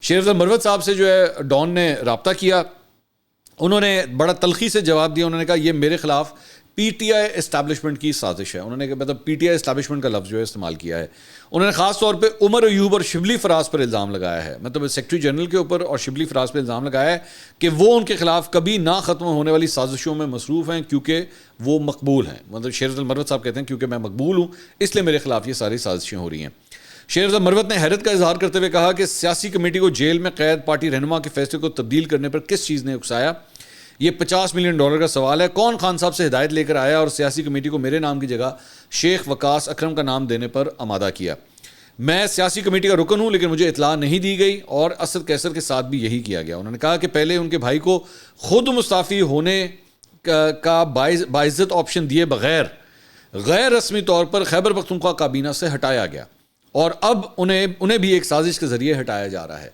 شیخ افضل مروت صاحب سے جو ہے ڈان نے رابطہ کیا، انہوں نے بڑا تلخی سے جواب دیا. انہوں نے کہا یہ میرے خلاف پی ٹی آئی اسٹیبلشمنٹ کی سازش ہے. انہوں نے مطلب پی ٹی آئی اسٹیبلشمنٹ کا لفظ جو ہے استعمال کیا ہے. انہوں نے خاص طور پہ عمر ایوب اور شبلی فراز پر الزام لگایا ہے، مطلب سیکرٹری جنرل کے اوپر اور شبلی فراز پر الزام لگایا ہے کہ وہ ان کے خلاف کبھی نہ ختم ہونے والی سازشوں میں مصروف ہیں کیونکہ وہ مقبول ہیں. مطلب شیخ افضل مروت صاحب کہتے ہیں کیونکہ میں مقبول ہوں اس لیے میرے خلاف یہ ساری سازشیں ہو رہی ہیں. شیخ افضل مروت نے حیرت کا اظہار کرتے ہوئے کہا کہ سیاسی کمیٹی کو جیل میں قید پارٹی رہنما کے فیصلے کو تبدیل کرنے پر کس چیز نے اکسایا؟ یہ $50 ملین کا سوال ہے. کون خان صاحب سے ہدایت لے کر آیا اور سیاسی کمیٹی کو میرے نام کی جگہ شیخ وقاص اکرم کا نام دینے پر آمادہ کیا؟ میں سیاسی کمیٹی کا رکن ہوں لیکن مجھے اطلاع نہیں دی گئی اور اسد قیصر کے ساتھ بھی یہی کیا گیا. انہوں نے کہا کہ پہلے ان کے بھائی کو خود مستعفی ہونے کا باعزت آپشن دیے بغیر غیر رسمی طور پر خیبر پختونخوا کابینہ سے ہٹایا گیا اور اب انہیں بھی ایک سازش کے ذریعے ہٹایا جا رہا ہے.